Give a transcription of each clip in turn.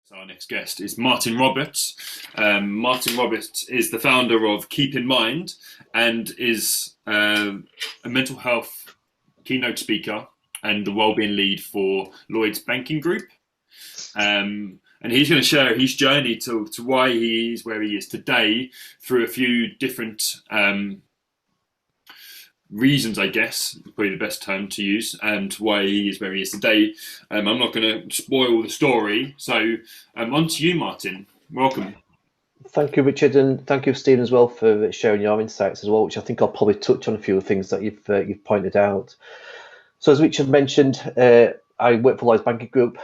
So our next guest is Martin Roberts. Martin Roberts is the founder of Keep in Mind and is a mental health keynote speaker and the wellbeing lead for Lloyd's Banking Group. And he's going to share his journey to why he is where he is today through a few different reasons, I guess, probably the best term to use, and why he is where he is today. I'm not going to spoil the story, so on to you, Martin. Welcome. Thank you, Richard, and thank you, Stephen, as well, for sharing your insights as well, which I think I'll probably touch on a few things that you've pointed out. So, as Richard mentioned, I work for Lloyd's Banking Group,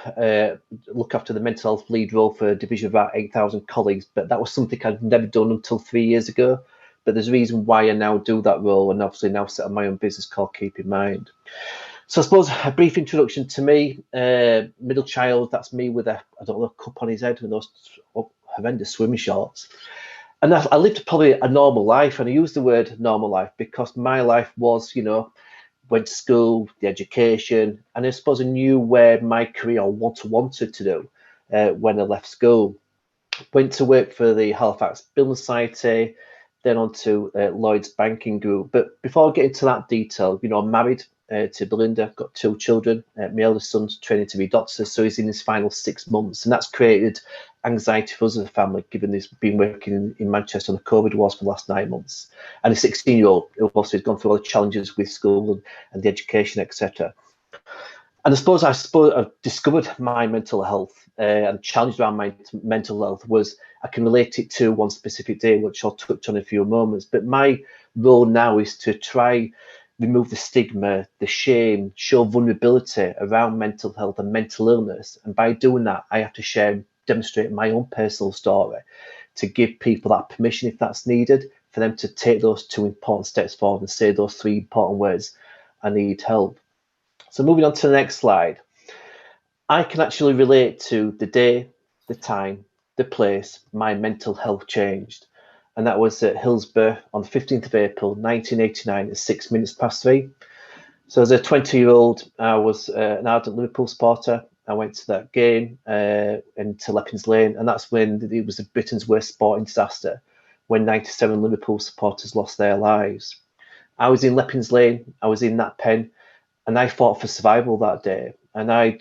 look after the mental health lead role for a division of about 8,000 colleagues, but that was something I'd never done until 3 years ago. But there's a reason why I now do that role, and obviously now set up my own business called Keep in Mind. So I suppose a brief introduction to me, middle child, that's me with a cup on his head with those horrendous swimming shorts. And I lived probably a normal life, and I use the word normal life because my life was, went to school, the education, and I suppose I knew where my career wanted to do when I left school. Went to work for the Halifax Building Society, then on to Lloyd's Banking Group. But before I get into that detail, I'm married to Belinda, got 2 children. My eldest son's training to be a doctor, so he's in his final 6 months, and that's created anxiety for us as a family, given he's been working in Manchester on the COVID wards for the last 9 months. And a 16-year-old who obviously has gone through all the challenges with school and the education, etc. And I suppose I've discovered my mental health and challenged around my mental health was I can relate it to one specific day, which I'll touch on in a few moments. But my role now is to try remove the stigma, the shame, show vulnerability around mental health and mental illness. And by doing that, I have to demonstrate my own personal story to give people that permission, if that's needed, for them to take those 2 important steps forward and say those 3 important words, I need help. So moving on to the next slide, I can actually relate to the day, the time, the place my mental health changed. And that was at Hillsborough on the 15th of April, 1989 at 6 minutes past 3. So as a 20-year-old, I was an ardent Liverpool supporter. I went to that game into Leppings Lane, and that's when it was Britain's worst sporting disaster, when 97 Liverpool supporters lost their lives. I was in Leppings Lane, I was in that pen, and I fought for survival that day. And I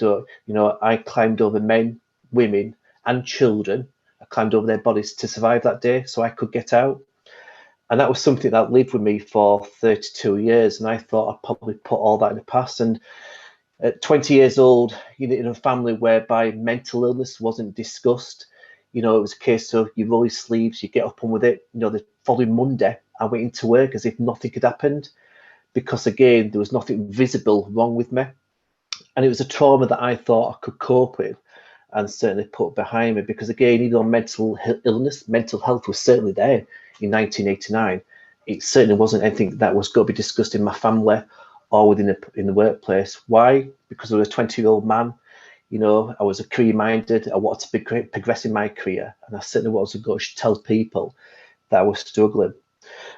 climbed over men, women, and children. I climbed over their bodies to survive that day so I could get out. And that was something that lived with me for 32 years. And I thought I'd probably put all that in the past. And at 20 years old, in a family whereby mental illness wasn't discussed, it was a case of you roll your sleeves, you get up on with it. The following Monday, I went into work as if nothing had happened, because again, there was nothing visible wrong with me. And it was a trauma that I thought I could cope with and certainly put behind me, because again, even though mental illness, mental health was certainly there in 1989, it certainly wasn't anything that was going to be discussed in my family or in the workplace. Why? Because I was a 20-year-old man. I was a career-minded. I wanted to be progressing my career, and I certainly wasn't going to tell people that I was struggling.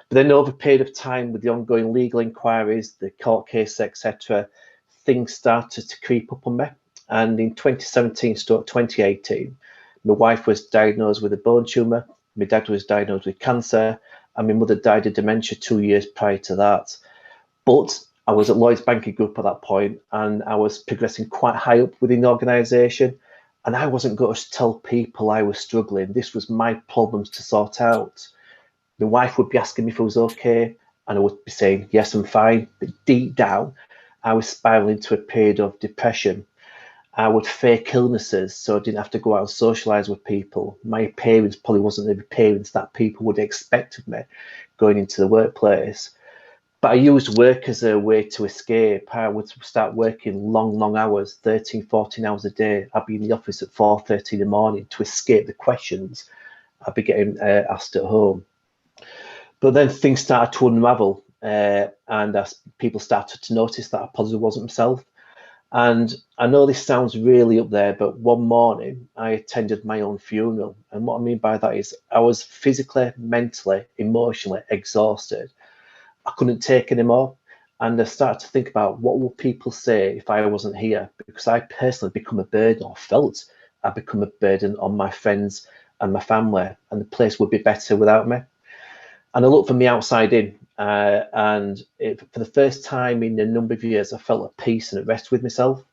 But then over a period of time, with the ongoing legal inquiries, the court case, etc., things started to creep up on me. And in 2017-2018, my wife was diagnosed with a bone tumour, my dad was diagnosed with cancer, and my mother died of dementia 2 years prior to that. But I was at Lloyd's Banking Group at that point, and I was progressing quite high up within the organisation, and I wasn't going to tell people I was struggling. This was my problems to sort out. My wife would be asking me if I was okay, and I would be saying, yes, I'm fine. But deep down, I was spiraling into a period of depression. I would fake illnesses so I didn't have to go out and socialise with people. My appearance probably wasn't the appearance that people would expect of me going into the workplace. But I used work as a way to escape. I would start working long hours, 13, 14 hours a day. I'd be in the office at 4:30 in the morning to escape the questions I'd be getting asked at home. But then things started to unravel, and as people started to notice that I possibly wasn't myself. And I know this sounds really up there, but one morning I attended my own funeral. And what I mean by that is I was physically, mentally, emotionally exhausted. I couldn't take any more. And I started to think about what will people say if I wasn't here, because I personally become a burden, or felt I become a burden on my friends and my family, and the place would be better without me. And I looked from the outside in, for the first time in a number of years, I felt at peace and at rest with myself.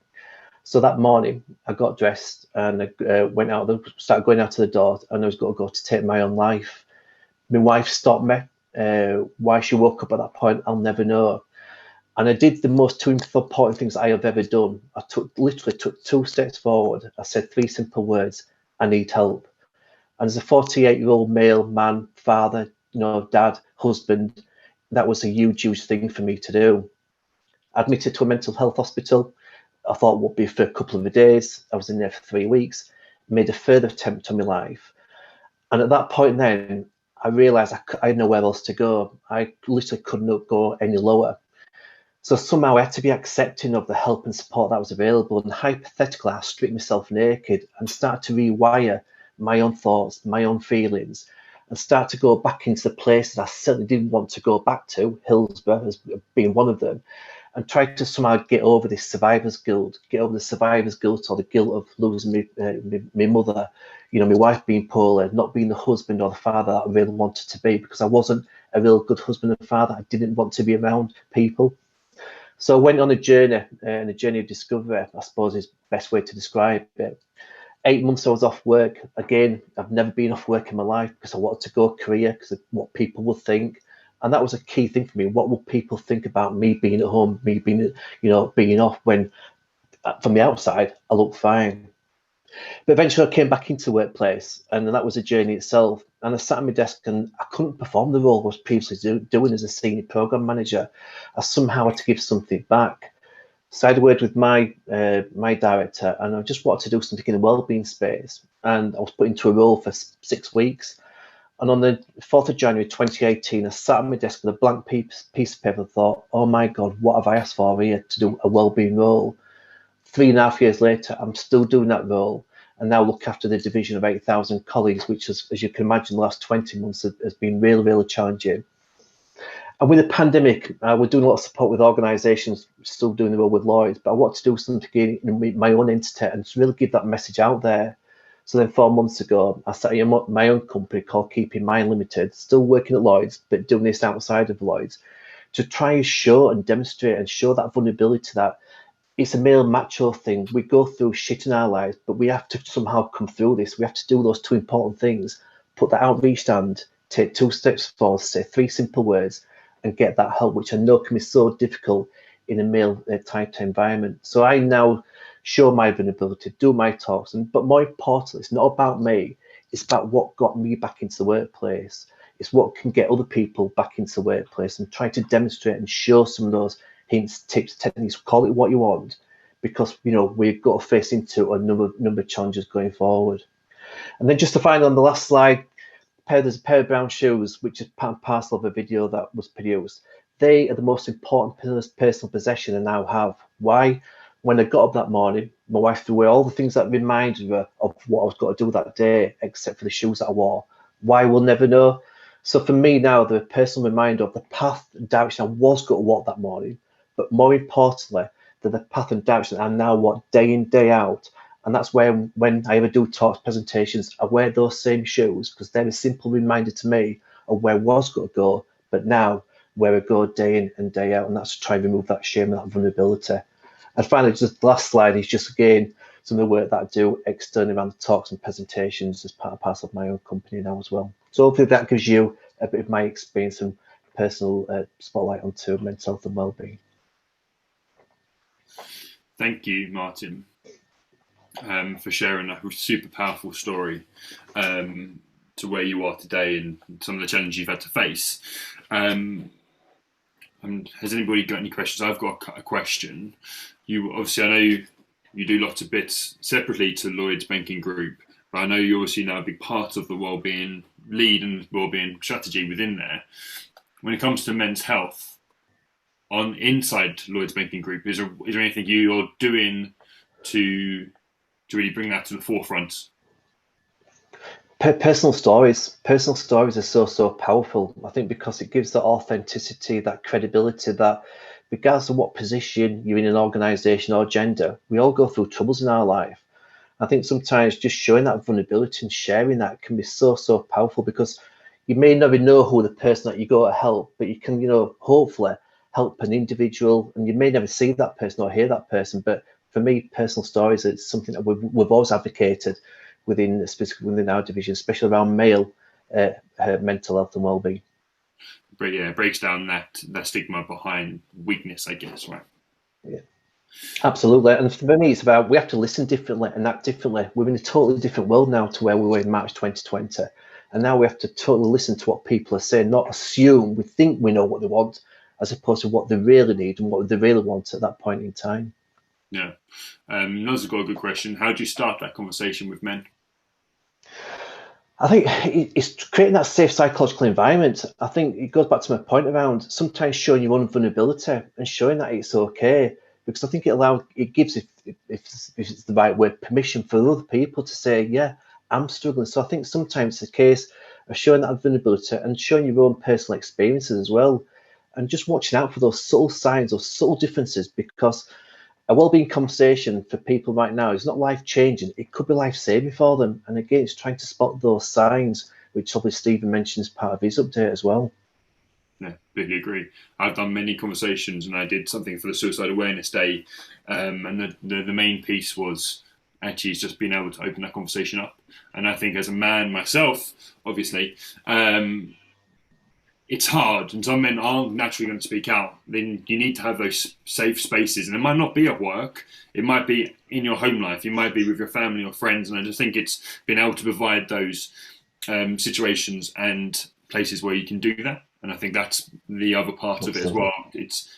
So that morning, I got dressed and I started going out to the door, and I was going to go to take my own life. My wife stopped me. Why she woke up at that point, I'll never know. And I did the most two important things I have ever done. I literally took 2 steps forward. I said 3 simple words: I need help. And as a 48-year-old male man, father, dad, husband, that was a huge thing for me to do. Admitted to a mental health hospital. I thought it would be for a couple of days. I was in there for 3 weeks, made a further attempt on my life. And at that point then, I realised I had nowhere else to go. I literally couldn't go any lower. So somehow I had to be accepting of the help and support that was available. And hypothetically, I stripped myself naked and started to rewire my own thoughts, my own feelings, and start to go back into the places I certainly didn't want to go back to, Hillsborough as being one of them, and try to somehow get over this survivor's guilt, or the guilt of losing my mother, my wife being poorly, not being the husband or the father that I really wanted to be, because I wasn't a real good husband and father. I didn't want to be around people. So I went on a journey, and a journey of discovery, I suppose is the best way to describe it. 8 months I was off work. Again, I've never been off work in my life because I wanted to go career because of what people would think. And that was a key thing for me. What will people think about me being at home, me being, being off, when from the outside, I looked fine. But eventually I came back into the workplace, and that was a journey itself. And I sat at my desk and I couldn't perform the role I was previously doing as a senior program manager. I somehow had to give something back. So I had a word with my director, and I just wanted to do something in the wellbeing space. And I was put into a role for 6 weeks. And on the 4th of January 2018, I sat at my desk with a blank piece of paper and thought, oh my God, what have I asked for here to do a wellbeing role? 3.5 years later, I'm still doing that role, and now look after the division of 8,000 colleagues, which is, as you can imagine, the last 20 months has been really challenging. And with the pandemic, we're doing a lot of support with organisations, still doing the role with Lloyds, but I want to do something in my own entity and to really give that message out there. So then 4 months ago, I set up my own company called Keep in Mind Limited, still working at Lloyds, but doing this outside of Lloyds, to try and show and demonstrate and show that vulnerability, that it's a male macho thing. We go through shit in our lives, but we have to somehow come through this. We have to do those 2 important things: put that outreached hand, take 2 steps forward, say 3 simple words, and get that help, which I know can be so difficult in a male type environment. So I now show my vulnerability, do my talks, but more importantly, it's not about me. It's about what got me back into the workplace. It's what can get other people back into the workplace, and try to demonstrate and show some of those hints, tips, techniques, call it what you want, because we've got to face into a number of challenges going forward. And then just to find on the last slide, there's a pair of brown shoes, which is part and parcel of a video that was produced. They are the most important personal possession I now have. Why? When I got up that morning, my wife threw away all the things that reminded her of what I was going to do that day, except for the shoes that I wore. Why? We'll never know. So for me now, the personal reminder of the path and direction I was going to walk that morning, but more importantly, that the path and direction I now walk day in, day out. And that's where, when I ever do talks, presentations, I wear those same shoes, because they're a simple reminder to me of where I was going to go, but now where I go day in and day out. And that's to try and remove that shame and that vulnerability. And finally, just the last slide is just, again, some of the work that I do externally around the talks and presentations as part and parcel of my own company now as well. So hopefully that gives you a bit of my experience and personal spotlight onto mental health and wellbeing. Thank you, Martin, for sharing a super powerful story to where you are today and some of the challenges you've had to face. And has anybody got any questions? I've got a question. You obviously, I know you do lots of bits separately to Lloyds Banking Group, but I know you're obviously now a big part of the wellbeing lead and wellbeing strategy within there. When it comes to men's health inside Lloyds Banking Group, is there anything you're doing to really bring that to the forefront? Personal stories are so powerful, I think, because it gives that authenticity, that credibility, that regardless of what position you're in an organization or gender, we all go through troubles in our life. I think sometimes just showing that vulnerability and sharing that can be so, so powerful, because you may never know who the person that you go to help, but you can, hopefully help an individual, and you may never see that person or hear that person. But for me, personal stories, it's something that we've always advocated within, specifically within our division, especially around male mental health and wellbeing. But yeah, it breaks down that stigma behind weakness, I guess, right? Yeah. Absolutely, and for me, it's about we have to listen differently and act differently. We're in a totally different world now to where we were in March 2020, and now we have to totally listen to what people are saying, not assume we think we know what they want, as opposed to what they really need and what they really want at that point in time. Yeah, Noz has got a good question. How do you start that conversation with men? I think it's creating that safe psychological environment. I think it goes back to my point around sometimes showing your own vulnerability and showing that it's okay, because I think it gives, if it's the right word, permission for other people to say, yeah, I'm struggling. So I think sometimes it's a case of showing that vulnerability and showing your own personal experiences as well, and just watching out for those subtle signs or subtle differences, because a well-being conversation for people right now is not life-changing. It could be life-saving for them. And again, it's trying to spot those signs, which obviously Stephen mentions part of his update as well. Yeah, completely agree. I've done many conversations, and I did something for the Suicide Awareness Day, and the main piece was actually just being able to open that conversation up. And I think as a man myself, obviously, it's hard, and some men aren't naturally going to speak out. Then you need to have those safe spaces, and it might not be at work. It might be in your home life. You might be with your family or friends, and I just think it's being able to provide those situations and places where you can do that. And I think that's the other part of it as well. It's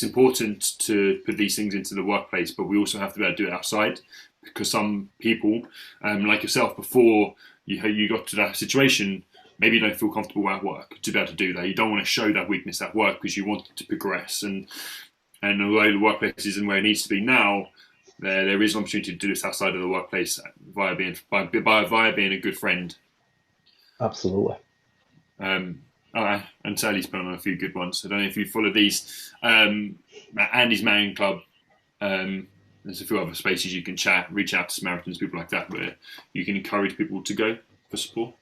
important to put these things into the workplace, but we also have to be able to do it outside, because some people, like yourself, before you got to that situation, maybe you don't feel comfortable at work to be able to do that. You don't want to show that weakness at work because you want to progress. And although the workplace isn't where it needs to be now, there is an opportunity to do this outside of the workplace via being a good friend. Absolutely. And Sally's put on a few good ones. I don't know if you follow these. Andy's Man Club. There's a few other spaces you can chat, reach out to Samaritans, people like that, where you can encourage people to go for support.